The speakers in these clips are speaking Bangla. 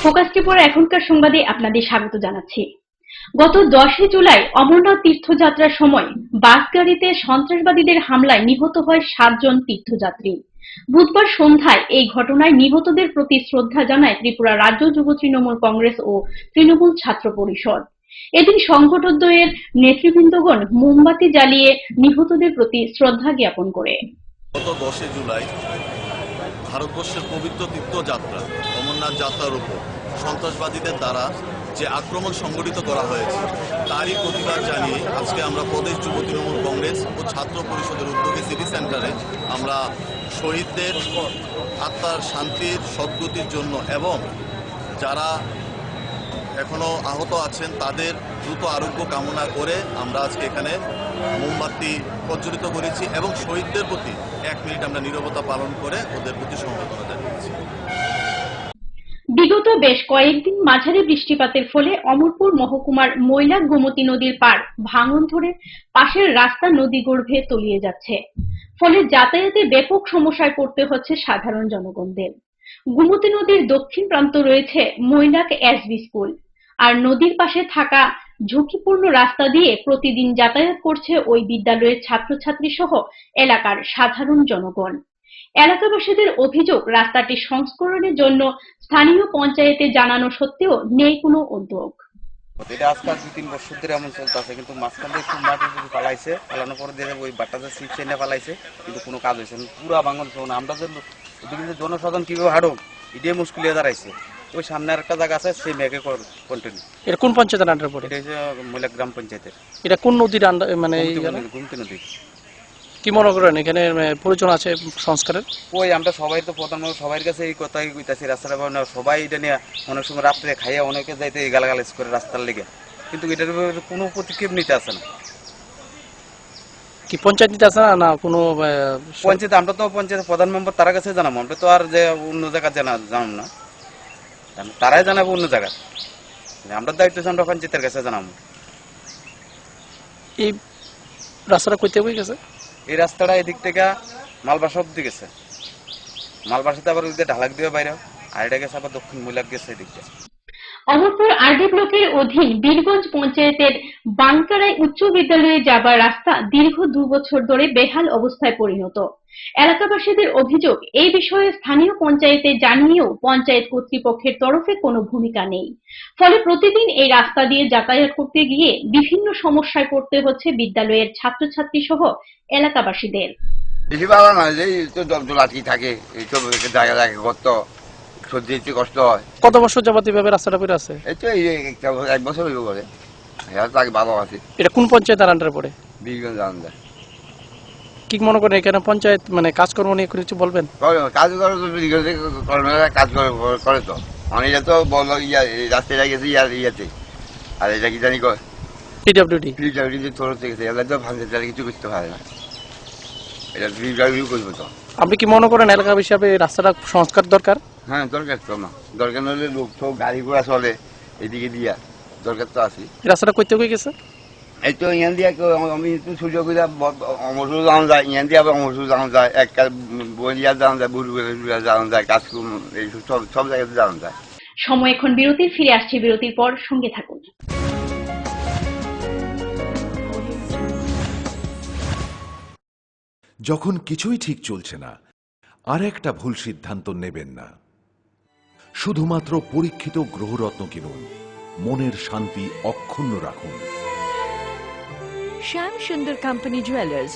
ফোকাস টিপোর এখনকার সংবাদে আপনাদের স্বাগত জানাচ্ছি। গত 10 জুলাই অমরনাথ তীর্থযাত্রার সময় বাস গাড়িতে সন্ত্রাসবাদীদের হামলায় নিহত হয় 7 জন তীর্থযাত্রী। বুধবার সন্ধ্যায় এই ঘটনায় নিহতদের প্রতি শ্রদ্ধা জানায় ত্রিপুরা রাজ্য যুব তৃণমূল কংগ্রেস ও তৃণমূল ছাত্র পরিষদ। এদিন সংগঠনদ্বয়ের নেতৃবৃন্দগণ মোমবাতি জ্বালিয়ে নিহতদের প্রতি শ্রদ্ধা জ্ঞাপন করে। গত 10 জুলাই ভারতবর্ষের পবিত্র তীর্থযাত্রা অমরনাথ যাত্রার উপর সন্ত্রাসবাদীদের দ্বারা যে আক্রমণ সংগঠিত করা হয়েছে তারই প্রতিবাদ জানিয়ে আজকে আমরা প্রদেশ যুব তৃণমূল কংগ্রেস ও ছাত্র পরিষদের উদ্যোগে সিটি সেন্টারে আমরা শহীদদের আত্মার শান্তির সদ্গতির জন্য এবং যারা এখনো আহত আছেন তাদের দ্রুত আরোগ্য কামনা করে আমরা আজকে এখানে মোমবাতি প্রজ্বলিত করেছি এবং শহীদদের প্রতি 1 মিনিট আমরা নীরবতা পালন করে ওদের প্রতি সমবেদনা জানিয়েছি। বিগত বেশ কয়েকদিন মাঝারি বৃষ্টিপাতের ফলে অমরপুর মহকুমার মৈলাক গোমতী নদীর পাড় ভাঙন ধরে পাশের রাস্তা নদীগর্ভে তলিয়ে যাচ্ছে। ফলে যাতায়াতে ব্যাপক সমস্যায় পড়তে হচ্ছে সাধারণ জনগণদের। গোমতী নদীর দক্ষিণ প্রান্ত রয়েছে মৈলাক এসবি স্কুল, আর নদীর পাশে থাকা ঝুঁকিপূর্ণ রাস্তা দিয়ে প্রতিদিন যাতায়াত করছে ওই বিদ্যালয়ের ছাত্রছাত্রী সহ এলাকার সাধারণ জনগণ। এলাকাবাসীদের অভিযোগ, রাস্তাটি সংস্করণের জন্য স্থানীয় পঞ্চায়েতে জানানো সত্ত্বেও নেই কোনো উদ্যোগ। এটা আজকাল 2-3 বছর ধরে এমন চলতেছে, কিন্তু মাঝখানে একটু মাটি পালাইছে, পালানোর পরে দিয়ে ওই বাট্টাতে সিট চেনে পালাইছে, কিন্তু কোনো কাজ হয়েছে না। পুরা বাঙাল আমরা যে ওদিকে যে জনসাধারণ কিভাবে হাঁটো এটাই মুশকিল হয়ে দাঁড়াইছে। ওই সামনে একটা জায়গা আছে, সেই মেঘে কন্টিনিউ। এটা কোন পঞ্চায়েতের আন্ডার পড়ে? এটা হচ্ছে মৈলাক গ্রাম পঞ্চায়েতের। এটা কোন নদীর আন্ডার, মানে গোমতী নদী। কি মনে করেন এখানে প্রয়োজন আছে সংস্কারের? ওই আমরা সবাই তো প্রধানমন্ত্রী সবার কাছে এই কথাই কইতাছি, রাস্তাটা সবাই এটা নিয়ে অনেক সময় রাত্রে খাইয়া অনেকে যাইতে গালাগালাজ করে রাস্তার লেগে, কিন্তু এটার কোনো পদক্ষেপ নিতে আসে না। কি পঞ্চায়েত নিতে আসে না? কোনো পঞ্চায়েত, আমরা তো পঞ্চায়েত প্রধান মেম্বার তার কাছে জানাবো, আমরা তো আর যে অন্য জায়গায় জানাম না, তারাই জানাবো অন্য জায়গায়। আমরা দায়িত্ব আমরা পঞ্চায়েতের কাছে জানাবো। এই রাস্তাটা কইতে হয়ে গেছে, এই রাস্তাটা এদিক থেকে মালবাসা অব্দি গেছে, মালবাসাতে আবার ওই ঢালাক দিয়ে বাইরে, আর এটা গেছে আবার দক্ষিণ মৈলাক গেছে এদিকে। অমরপুর আরডি ব্লকের অধীন বীরগঞ্জ পঞ্চায়েতের বাংকারাই উচ্চ বিদ্যালয়ে যাবার রাস্তা দীর্ঘ 2 বছর ধরে বেহাল অবস্থায় পরিণত। এলাকাবাসীদের অভিযোগ, এই বিষয়ে স্থানীয় পঞ্চায়েতে জানিয়েও পঞ্চায়েত কর্তৃপক্ষের তরফে কোনো ভূমিকা নেই। ফলে প্রতিদিন এই রাস্তা দিয়ে যাতায়াত করতে গিয়ে বিভিন্ন সমস্যায় পড়তে হচ্ছে বিদ্যালয়ের ছাত্রছাত্রী সহ এলাকাবাসীদের। বেশি ভালো না, এই তো জল আটকে থাকে, এইসব জায়গা জায়গা করত সর্দি একটু কষ্ট হয়। কত বছর যাবত এইভাবে রাস্তাটা পড়ে আছে? এই তো 1 বছর হইব করে, ভালো আছে। এটা কোন পঞ্চায়েতের আন্ডারে পড়ে? বীরগঞ্জ জানা যায়। কি মনে করেন এখানে পঞ্চায়েত মানে কাজকর্ম নিয়ে কিছু বলবেন? কাজ করে তো বীরগঞ্জে কাজ করে তো অনেক তো বললো রাস্তায় গেছে ইয়াতে, আর এটা কি জানি কয় পিডব্লিউডি তরফ থেকে গেছে, এগুলো তো ভাঙতে কিছু করতে পারে না, এটা পিডব্লিউডি করবো তো। আপনি কি মনে করেন এলাকা হিসাবে রাস্তাটা সংস্কার দরকার? হ্যাঁ দরকার তো, না দরকার নইলে লোক তো গাড়ি ঘোড়া চলে এদিকে দিয়া, দরকার তো আছে। রাস্তাটা কইতে হয়ে গেছে, এই তো ইয়ান দিয়া আমি একটু সুযোগ অমরসুর জানা যায়, ইয়ান দিয়ে আবার অমরসুর জানা যায়, একটা বলিয়া জানা যায়, বুড়ুয়া জানা যায়, কাজকুম এই সব জায়গাতে জানা যায়। সময় এখন বিরতির, ফিরে আসছে বিরতির পর, সঙ্গে থাকুন। যখন কিছুই ঠিক চলছে না, আর একটা ভুল সিদ্ধান্ত নেবেন না। শুধুমাত্র পরীক্ষিত গ্রহরত্ন কিনুন, মনের শান্তি অক্ষুণ্ণ রাখুন। শ্যাম সুন্দর কোম্পানি জুয়েলার্স,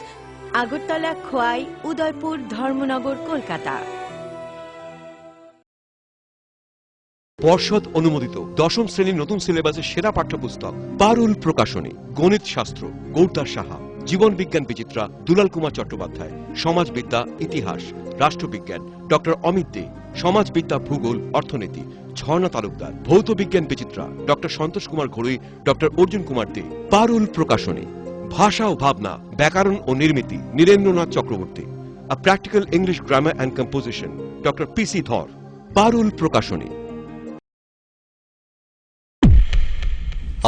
আগরতলা, খোয়াই, উদয়পুর, ধর্মনগর, কলকাতা। পর্ষদ অনুমোদিত 10ম শ্রেণীর নতুন সিলেবাসের সেরা পাঠ্যপুস্তক পারুল প্রকাশনী, গণিত শাস্ত্র গৌরদাস সাহা, জীবন বিজ্ঞান বিচিত্রা দুলাল কুমার চট্টোপাধ্যায়, সমাজবিদ্যা ইতিহাস রাষ্ট্রবিজ্ঞান ডক্টর অমিত দে, সমাজবিদ্যা ভূগোল অর্থনীতি ঝর্ণা তালুকদার, ভৌত বিজ্ঞান বিচিত্রা ডক্টর সন্তোষ কুমার ঘড়ুই, ডক্টর অর্জুন কুমার দে। পারুল প্রকাশনী, ভাষা ও ভাবনা, ব্যাকরণ ও নির্মিতি Nirendranath Chakraborty, a practical English grammar and composition doctor PC Dhar. Parul প্রকাশনী।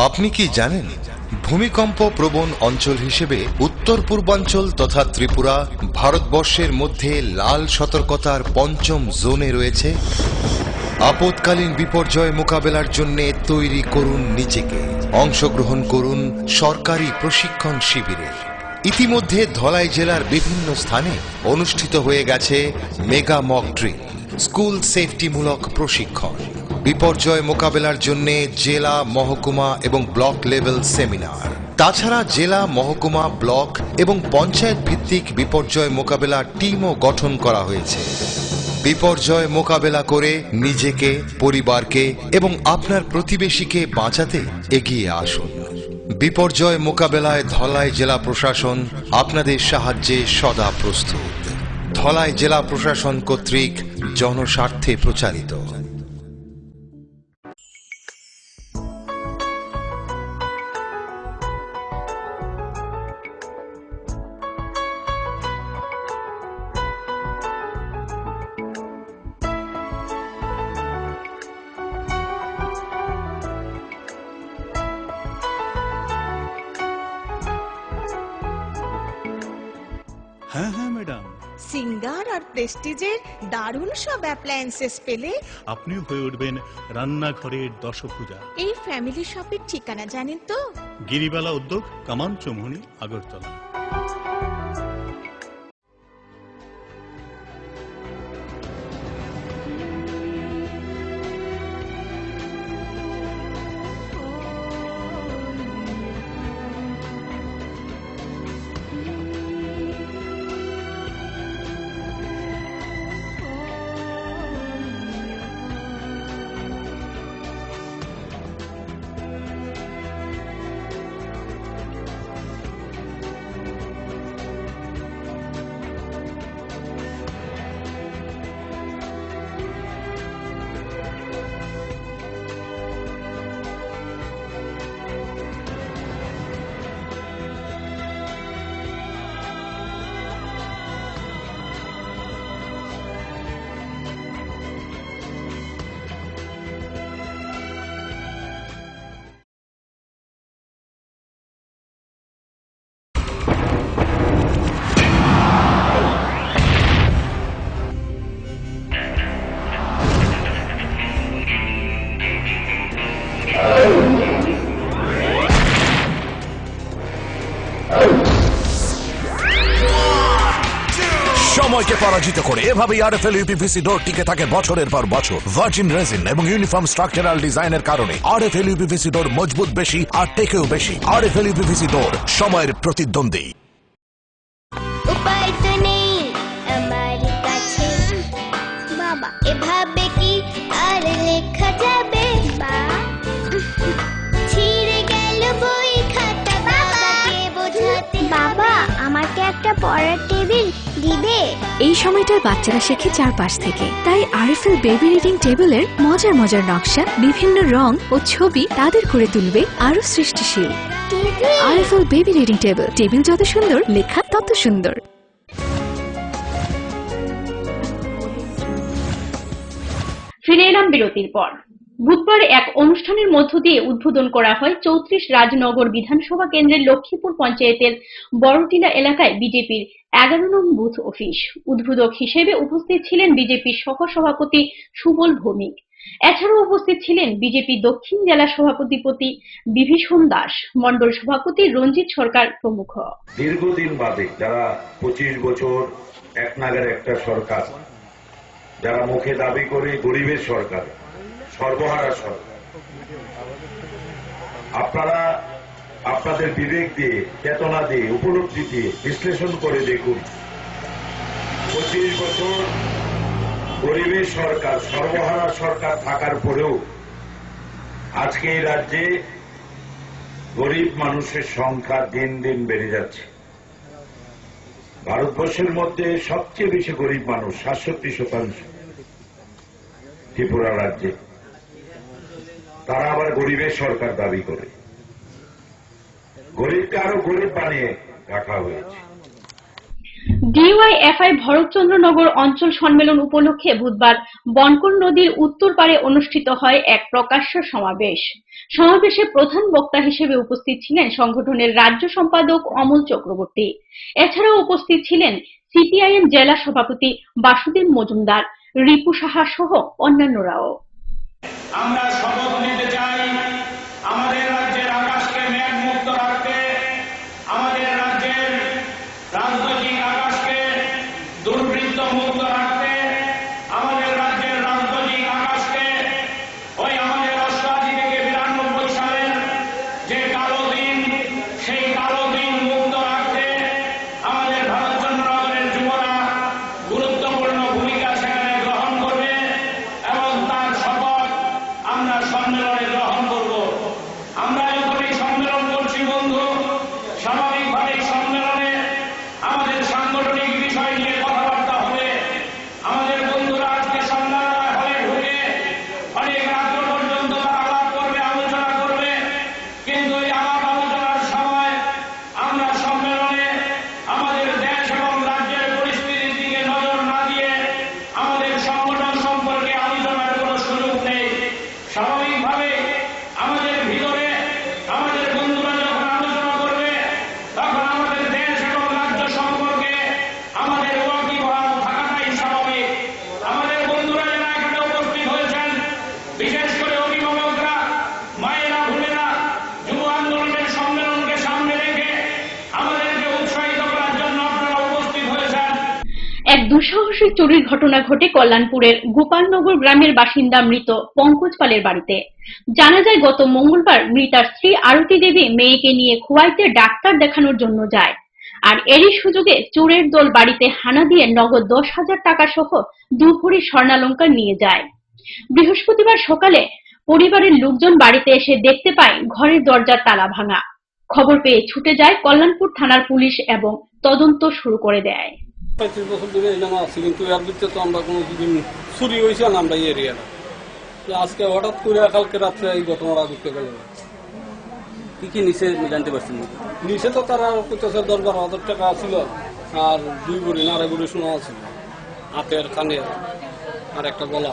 আপনি কি জানেন ভূমিকম্প প্রবণ অঞ্চল হিসেবে উত্তর পূর্বাঞ্চল তথা ত্রিপুরা ভারতবর্ষের মধ্যে লাল সতর্কতার ৫ম জোনে রয়েছে? আপৎকালীন বিপর্যয় মোকাবেলার জন্য তৈরি করুন নিজেকে। অংশগ্রহণ করুন সরকারি প্রশিক্ষণ শিবিরে। ইতিমধ্যে ধলাই জেলার বিভিন্ন স্থানে অনুষ্ঠিত হয়ে গেছে মেগা মক ড্রিল, স্কুল সেফটিমূলক প্রশিক্ষণ, বিপর্যয় মোকাবেলার জন্য জেলা, মহকুমা এবং ব্লক লেভেল সেমিনার। তাছাড়া জেলা, মহকুমা, ব্লক এবং পঞ্চায়েত ভিত্তিক বিপর্যয় মোকাবেলা টিমও গঠন করা হয়েছে। বিপর্যয় মোকাবেলা করে নিজেকে, পরিবারকে এবং আপনার প্রতিবেশীকে বাঁচাতে এগিয়ে আসুন। বিপর্যয় মোকাবেলায় ধলাই জেলা প্রশাসন আপনাদের সাহায্যে সদা প্রস্তুত। ধলাই জেলা প্রশাসন কর্তৃক জনস্বার্থে প্রচারিত। হ্যাঁ হ্যাঁ ম্যাডাম, সিঙ্গার আর প্রেস্টিজের দারুণ সব অ্যাপ্লায়েন্সেস পেলে আপনিও হয়ে উঠবেন রান্নাঘরের দশভুজা। এই ফ্যামিলি শপের ঠিকানা জানেন তো? গিরিবালা উদ্যোগ, কামান চৌমুহনী, আগরতলা। সময়কে পরাজিত করে এভাবেই আরএফএল ইউপিভিসি ডোর টিকে থাকে বছরের পর বছর। ভার্জিন রেজিন এবং ইউনিফর্ম স্ট্রাকচারাল ডিজাইনের কারণে আরএফএল ইউপিভিসি ডোর মজবুত বেশি আর টেকেও বেশি। আরএফএল ইউপিভিসি ডোর, সময়ের প্রতিদ্বন্দ্বী। উপায় তো নেই আমার কাছে বাবা, এভাবে কি আর লেখা যাবে? ছিঁড়ে গেল বই খাতা, বাবাকে বোঝাতে। বাবা, আমাকে একটা পড়ার টেবিল দিবে? এই সময়টার বাচ্চারা শেখে চারপাশ থেকে, তাই আরএফএল বেবি রিডিং টেবিলের মজার মজার নকশা, বিভিন্ন রং ও ছবি তাদের করে তুলবে আরো সৃষ্টিশীল। RFL baby reading table, table যত সুন্দর, লেখা তত সুন্দর। ফিরে এলাম বিরতির পর। বুধবার এক অনুষ্ঠানের মধ্য দিয়ে উদ্বোধন করা হয় ৩৪ রাজনগর বিধানসভা কেন্দ্রের লক্ষ্মীপুর পঞ্চায়েতের বড়টিলা এলাকায় বিজেপির ১১ নং বুথ অফিস। উদ্বোধক হিসেবে উপস্থিত ছিলেন বিজেপির সহসভাপতি সুবল ভৌমিক। এছাড়াও উপস্থিত ছিলেন বিজেপি দক্ষিণ জেলা সভাপতি বিভীষণ দাস, মন্ডল সভাপতি রঞ্জিত সরকার প্রমুখ। দীর্ঘদিন বাদে যারা 25 বছর এক নাগার একটা সরকার, যারা মুখে দাবি করে গরিবের সরকার, সর্বহারা সরকার, আপনারা আপনাদের বিবেক দিয়ে, চেতনা দিয়ে, উপলব্ধি দিয়ে বিশ্লেষণ করে দেখুন, 25 বছর গরিবের সরকার, সর্বহারা সরকার থাকার পরেও আজকে এই রাজ্যে গরিব মানুষের সংখ্যা দিন দিন বেড়ে যাচ্ছে। ভারতবর্ষের মধ্যে সবচেয়ে বেশি গরিব মানুষ 67% ত্রিপুরা রাজ্যে। তারা আবার গরিবের সরকার দাবি করে, গরিবকে আরো গরিব বানিয়ে রাখা হয়েছে। ডিওয়াইএফআই ভরতচন্দ্রনগর অঞ্চল সম্মেলন উপলক্ষে বুধবার বনকর নদীর উত্তর পারে অনুষ্ঠিত হয় এক প্রকাশ্য সমাবেশ। সমাবেশে প্রধান বক্তা হিসেবে উপস্থিত ছিলেন সংগঠনের রাজ্য সম্পাদক অমল চক্রবর্তী। এছাড়াও উপস্থিত ছিলেন সিপিআইএম জেলা সভাপতি বাসুদেব মজুমদার, রিপু সাহা সহ অন্যান্যরাও। আমরা শপথ নিতে চাই আমাদের রাজ্যের আকাশকে মেঘমুক্ত রাখতে, আমাদের রাজ্যের রাজনৈতিক আকাশকে দুর্বৃত্ত মুক্ত রাখতে, আমাদের রাজ্যের রাজনৈতিক আকাশকে ওই আমাদের 88 থেকে 92 সালের যে কালো দিন, সেই কালো দিন মুক্ত রাখতে আমাদের ভারতচন্দ্রের যুবরা গুরুত্বপূর্ণ ভূমিকা সেখানে গ্রহণ করবে এবং তার শপথ আমরা সম্মেলনে গ্রহণ করব। আমরা যখন এই সম্মেলন করছি বন্ধু, স্বাভাবিকভাবে সম্মেলনে আমাদের সাংগঠনিক বিষয় নিয়ে কথাবার্তা হবে। আমাদের বন্ধুরা আজকে সন্ধ্যাবেলা হলে ঢুকে অনেক রাত্র পর্যন্ত তারা আলাপ করবে, আলোচনা করবে, কিন্তু এই আলাপ আলোচনার সময় আমরা সম্মেলনে আমাদের দেশ এবং রাজ্যের পরিস্থিতির দিকে নজর না দিয়ে আমাদের সংগঠন সম্পর্কে আলোচনার কোনো সুযোগ নেই। স্বাভাবিকভাবে আমাদের ভিতরে আমাদের বন্ধুরা যখন আলোচনা করবে তখন আমাদের দেশ এবং রাজ্য সম্পর্কে আমাদের ওয়াকিবহাল থাকাটাই স্বাভাবিক। আমাদের বন্ধুরা যারা এখানে উপস্থিত হয়েছেন, বিশেষ করে অভিভাবকরা, মায়েরা, বোনেরা, যুব আন্দোলনের সম্মেলনকে সামনে রেখে আমাদেরকে উৎসাহিত করার জন্য আপনারা উপস্থিত হয়েছেন। এক দুঃসাহসিক চুরির ঘটনা ঘটে কল্যাণপুরের গোপালনগর গ্রামের বাসিন্দা মৃত পঙ্কজ পালের বাড়িতে। জানা যায় গত মঙ্গলবার মৃতার স্ত্রী আরতি দেবী মেয়েকে নিয়ে খোয়াইতে ডাক্তার দেখানোর জন্য যায়, আর এরই সুযোগে চোরের দল বাড়িতে হানা দিয়ে নগদ 10,000 টাকা সহ 2 ভরি স্বর্ণালংকার নিয়ে যায়। বৃহস্পতিবার সকালে পরিবারের লোকজন বাড়িতে এসে দেখতে পায় ঘরের দরজার তালা ভাঙা। খবর পেয়ে ছুটে যায় কল্যাণপুর থানার পুলিশ এবং তদন্ত শুরু করে দেয়। 35 বছর ধরে এই জানা আছে, কিন্তু এর ভিতরে তো আমরা কোনো দিন চুরি হয়েছে না আমরা এই এরিয়াটা। আজকে হঠাৎ করে কালকে রাত্রে এই ঘটনাটা ঘটতে গেল। কি কি নিচে জানতে পারছেন? নিচে তো তারা 10,000-12,000 টাকা ছিল, আর 2 ভরি না 2.5 ভরি সোনা ছিল, হাতের কানে আর একটা গলা।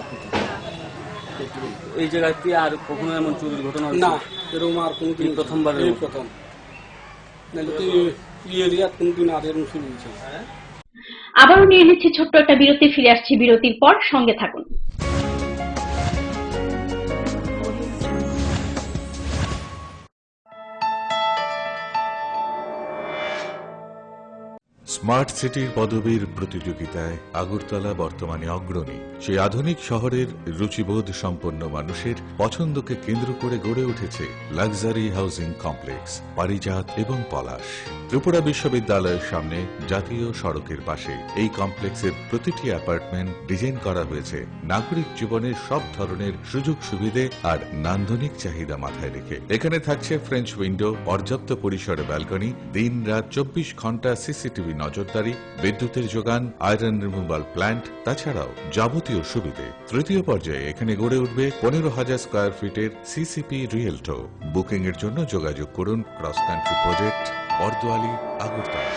এই জায়গায় কি আর কখনো এমন চুরির ঘটনা না, এরকম আর কোনদিন প্রথমবার প্রথম এরিয়া কোনদিন আর এরকম চুরি হয়েছে। আবারও নিয়ে নিচ্ছি ছোট্ট একটা বিরতি, ফিরে আসছি বিরতির পর, সঙ্গে থাকুন। স্মার্ট সিটির পদবীর প্রতিযোগিতায় আগরতলা বর্তমানে অগ্রণী। সেই আধুনিক শহরের রুচিবোধ সম্পন্ন মানুষের পছন্দকে কেন্দ্র করে গড়ে উঠেছে লাক্সারি হাউজিং কমপ্লেক্স পারিজাত এবং পলাশ। ত্রিপুরা বিশ্ববিদ্যালয়ের সামনে জাতীয় সড়কের পাশে এই কমপ্লেক্সের প্রতিটি অ্যাপার্টমেন্ট ডিজাইন করা হয়েছে নাগরিক জীবনের সব ধরনের সুযোগ সুবিধে আর নান্দনিক চাহিদা মাথায় রেখে। এখানে থাকছে ফ্রেঞ্চ উইন্ডো, পর্যাপ্ত পরিসরে ব্যালকনি, দিন রাত 24 ঘন্টা সিসিটিভি নজরদারি, বিদ্যুতের যোগান, আয়রন রিমুভাল প্ল্যান্ট, তাছাড়াও যাবতীয় সুবিধে। তৃতীয় পর্যায়ে এখানে গড়ে উঠবে 15,000 স্কয়ার ফিটের সিসিপি রিয়েলটো। বুকিং এর জন্য যোগাযোগ করুন cross country project, Bordowali, Agartala.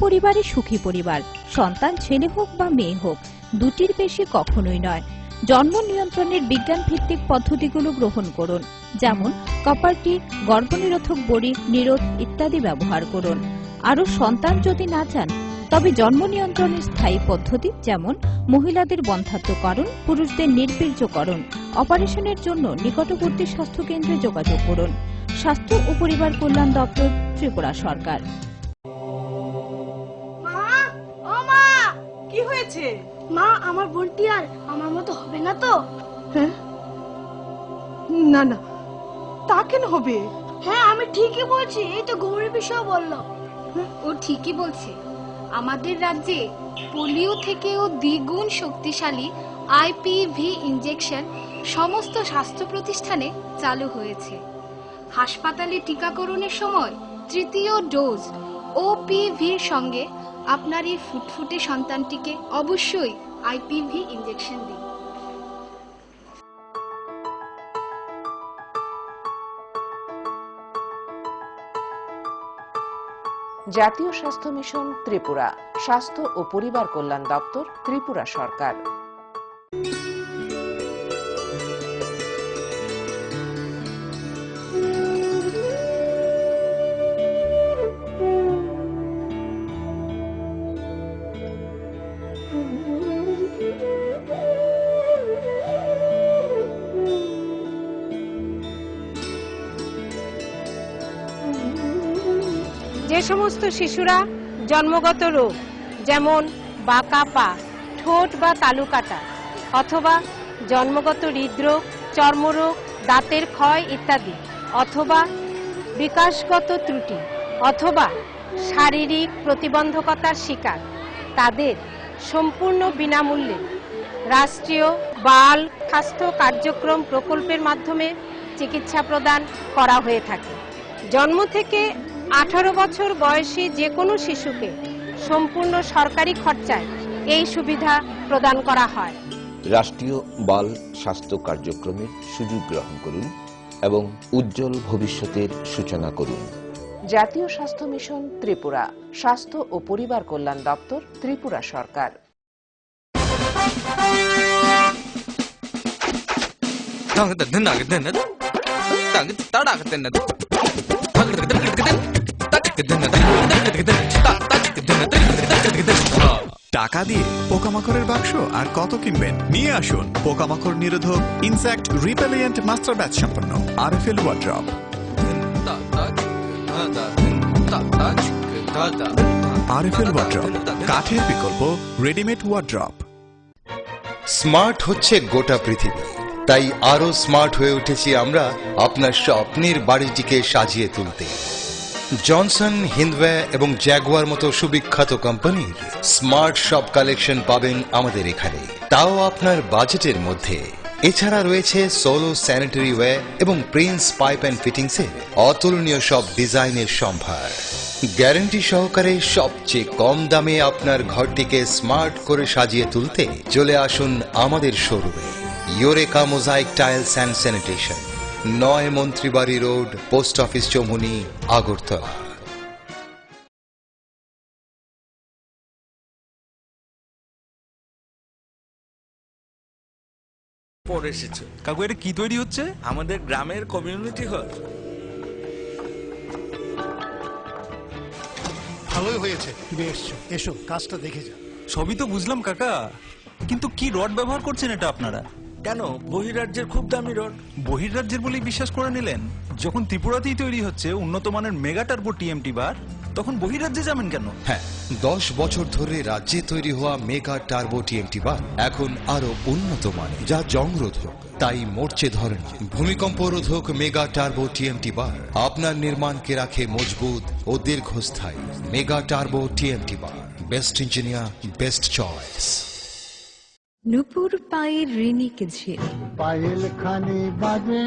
পরিবারে সুখী পরিবার, সন্তান ছেলে হোক বা মেয়ে হোক, দুটির বেশি কখনোই নয়। জন্ম নিয়ন্ত্রণের বিজ্ঞান ভিত্তিক পদ্ধতিগুলো গ্রহণ করুন, যেমন কপারটি, গর্ভনিরোধক বড়ি, নিরোধ ইত্যাদি ব্যবহার করুন। আরও সন্তান যদি না চান, তবে জন্ম নিয়ন্ত্রণের স্থায়ী পদ্ধতি যেমন মহিলাদের বন্ধ্যাত্বকরণ, পুরুষদের নির্বীর্যকরণ, অপারেশনের জন্য নিকটবর্তী স্বাস্থ্য কেন্দ্রে যোগাযোগ করুন। স্বাস্থ্য ও পরিবার কল্যাণ দপ্তর, ত্রিপুরা সরকার। কি হয়েছে মা? আমার বোনটি আর আমার মতো হবে না তো? হ্যাঁ, না না, তা কেন হবে? হ্যাঁ, আমি ঠিকই বলছি, এই তো গৌরী বিষয় বললো। ও ঠিকই বলছে। আমাদের রাজ্যে পোলিও থেকেও দ্বিগুণ শক্তিশালী আইপিভি ইনজেকশন সমস্ত স্বাস্থ্য প্রতিষ্ঠানে চালু হয়েছে। হাসপাতালে টিকাকরণের সময় তৃতীয় ডোজ ওপিভির সঙ্গে আপনার এই ফুটফুটে সন্তানটিকে অবশ্যই আইপিভি ইনজেকশন দিন। জাতীয় স্বাস্থ্য মিশন ত্রিপুরা, স্বাস্থ্য ও পরিবার কল্যাণ দপ্তর, ত্রিপুরা সরকার। যে সমস্ত শিশুরা জন্মগত রোগ যেমন বাঁকা পা, ঠোঁট বা তালু কাটা অথবা জন্মগত হৃদরোগ, চর্মরোগ, দাঁতের ক্ষয় ইত্যাদি অথবা বিকাশগত ত্রুটি অথবা শারীরিক প্রতিবন্ধকতার শিকার, তাদের সম্পূর্ণ বিনামূল্যে রাষ্ট্রীয় বাল স্বাস্থ্য কার্যক্রম প্রকল্পের মাধ্যমে চিকিৎসা প্রদান করা হয়ে থাকে। জন্ম থেকে 18 বছর বয়সী যে কোনো শিশুকে সম্পূর্ণ সরকারি খরচায় এই সুবিধা প্রদান করা হয়। রাষ্ট্রীয় বাল স্বাস্থ্য কার্যক্রমের সুযোগ গ্রহণ করুন এবং উজ্জ্বল ভবিষ্যতের সূচনা করুন। জাতীয় স্বাস্থ্য মিশন ত্রিপুরা, স্বাস্থ্য ও পরিবার কল্যাণ দপ্তর, ত্রিপুরা সরকার। টাকা দিয়ে পোকামাকড়ের বাক্স আর কত কিনবেন? নিয়ে আসুন পোকামাকড় নিরোধক ইনসেক্ট রিপেলিয়েন্ট মাস্টার ব্যাচ সম্পন্ন আরএফএল ওয়ার্ড্রপ। আরএফএল ওয়ার্ড্রপ, কাঠের বিকল্প রেডিমেড ওয়ার্ড্রপ। স্মার্ট হচ্ছে গোটা পৃথিবী, তাই আরো স্মার্ট হয়ে উঠেছি আমরা আপনার স্বপ্নের বাড়িটিকে সাজিয়ে তুলতে। জনসন, হিন্দওয়ে এবং জ্যাগুয়ার মতো সুবিখ্যাত কোম্পানির স্মার্ট সব কালেকশন পাবেন আমাদের এখানে, তাও আপনার বাজেটের মধ্যে। এছাড়া রয়েছে সোলো স্যানিটারি ওয়ে এবং প্রিন্স পাইপ অ্যান্ড ফিটিংসের অতুলনীয় সব ডিজাইনের সম্ভার। গ্যারান্টি সহকারে সবচেয়ে কম দামে আপনার ঘরটিকে স্মার্ট করে সাজিয়ে তুলতে চলে আসুন আমাদের শোরুমে। Eureka mosaic tiles and sanitation, 9 Mantribari road, post office Chowmuhani, Agartala. পরে এসেছে কাকু, এটা কি তৈরি হচ্ছে? আমাদের গ্রামের কমিউনিটি হল। ভালোই হয়েছে তুমি এসছো, এসো কাজটা দেখে যা। সবই তো বুঝলাম কাকা, কিন্তু কি রড ব্যবহার করছেন এটা আপনারা? কেন, বহিরাজ্যের খুব দামি রড। বহিরাজ্যের বলেই বিশ্বাস করে নিলেন? যখন ত্রিপুরাতেই তৈরি হচ্ছে উন্নত মানের মেগা টার্বো টিএমটি বার, তখন বহিরাজ্যে যাবেন কেন? হ্যাঁ, 10 বছর ধরে রাজ্যে তৈরি হওয়া মেগা টার্বো টিএমটি বার এখন আরো উন্নত মানের, যা জংরোধক, তাই মরচে ধরেনি। ভূমিকম্প রোধক মেগা টার্বো টিএমটি বার আপনার নির্মাণকে রাখে মজবুত ও দীর্ঘস্থায়ী। Mega turbo TMT bar, best engineer, best choice. নুপুর পায়ের ঋণিক ঝিল, পায়েল খানি বাজে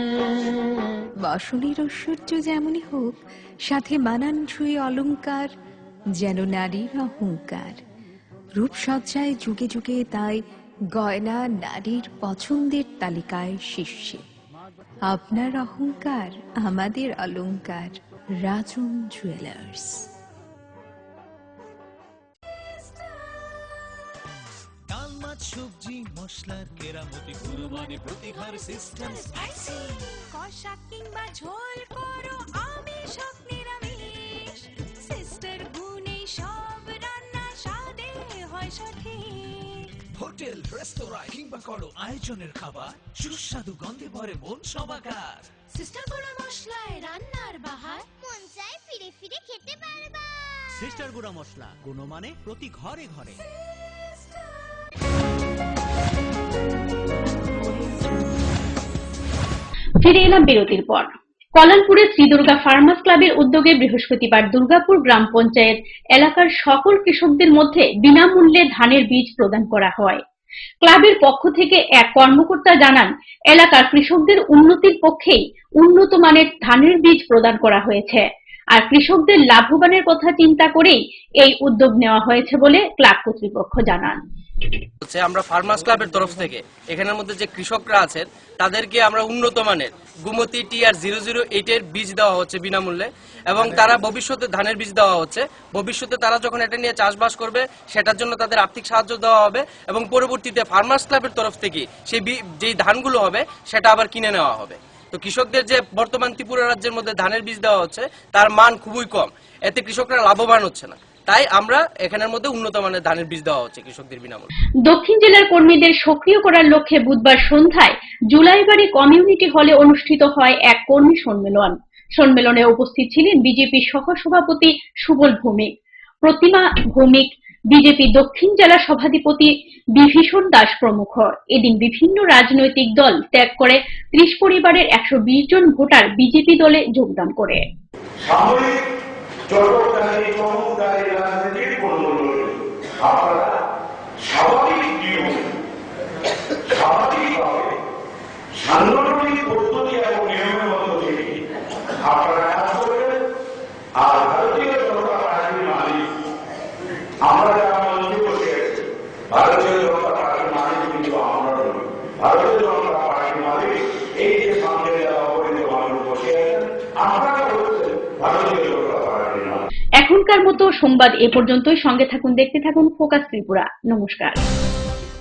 বাসনের ঐশ্বর্য যেমনই হোক, সাথে মানানসই অলংকার, যেন নারীর অহংকার। রূপসজ্জায় যুগে যুগে তাই গয়না নারীর পছন্দের তালিকায় শীর্ষে। আপনার অহংকার আমাদের অলংকার, রাজন জুয়েলার্স। সবজি মশলার কেরামতি কুরবানি প্রতিঘর সিস্টেম স্পাইসি, কষা কিংবা ঝোল করো আমিষ নিরামিষ, সিস্টার গুনে সব রান্না স্বাদে হয় সঠিক। হোটেল রেস্তোরাঁ কিংবা করো আয়োজনের খাবার, সুস্বাদু গন্ধে ভরে মন সবাকার। সিস্টার গুঁড়া মশলায় রান্নার বাহার, মন চাই ফিরে ফিরে খেতে পারবা। সিস্টার গুঁড়া মশলা, গুণমানে প্রতি ঘরে ঘরে। ফিরে এলাম বিরতির পর। কল্যাণপুরে শ্রী দুর্গা ফার্মার্স ক্লাবের উদ্যোগে বৃহস্পতিবার দুর্গাপুর গ্রাম পঞ্চায়েত এলাকার সকল কৃষকদের মধ্যে বিনামূল্যে ধানের বীজ প্রদান করা হয়। ক্লাবের পক্ষ থেকে এক কর্মকর্তা জানান, এলাকার কৃষকদের উন্নতির পক্ষেই উন্নত মানের ধানের বীজ প্রদান করা হয়েছে, আর কৃষকদের লাভবানের কথা চিন্তা করেই এই উদ্যোগ নেওয়া হয়েছে বলে ক্লাব কর্তৃপক্ষ জানান। আমরা ফার্মার্স ক্লাবের তরফ থেকে এখানের মধ্যে যে কৃষকরা আছেন তাদেরকে আমরা উন্নত মানের গুমতি TR 008 এর বীজ দেওয়া হচ্ছে বিনামূল্যে, এবং তারা ভবিষ্যতে ধানের বীজ দেওয়া হচ্ছে। ভবিষ্যতে তারা যখন এটা নিয়ে চাষবাস করবে সেটার জন্য তাদের আর্থিক সাহায্য দেওয়া হবে, এবং পরবর্তীতে ফার্মার্স ক্লাবের তরফ থেকে সেই যেই ধানগুলো হবে সেটা আবার কিনে নেওয়া হবে। তো কৃষকদের যে বর্তমান ত্রিপুরা রাজ্যের মধ্যে ধানের বীজ দেওয়া হচ্ছে তার মান খুবই কম, এতে কৃষকরা লাভবান হচ্ছে না, তাই আমরা এখানের মধ্যে উন্নত মানের ধানের বীজ দেওয়া হচ্ছে কৃষকদের বিনামূল্যে। দক্ষিণ জেলার কর্মীদের সক্রিয় করার লক্ষ্যে বুধবার সন্ধ্যায় জুলাইবাড়ি কমিউনিটি হলে অনুষ্ঠিত হয় এক কর্মী সম্মেলন। সম্মেলনে উপস্থিত ছিলেন বিজেপি সহসভাপতি সুবল ভৌমিক, প্রতিমা ভৌমিক, বিজেপি দক্ষিণ জেলা সভাধিপতি বিভীষণ দাস প্রমুখ। এদিন বিভিন্ন রাজনৈতিক দল ত্যাগ করে 30 পরিবারের 120 জন ভোটার বিজেপি দলে যোগদান করে। সাংগঠনিক পদ্ধতি এবং নিয়মের মধ্যে থেকে আপনারা কাজ করবেন। আর ভারতীয় জনতা পার্টির মালিক আমরা যারা মন্ত্রী বসে আছি, ভারতীয় জনতা পার্টির মালিক কিন্তু আমরা নই। ভারতীয় জনতা পার্টির মালিক এই যে সামনে যারা অবৈধ মানুষ বসে আছেন, আপনারা হচ্ছেন ভারতীয় জনতা পার্টির মালিক। এখনকার মতো সংবাদ এ পর্যন্তই। সঙ্গে থাকুন, দেখতে থাকুন ফোকাস ত্রিপুরা। নমস্কার।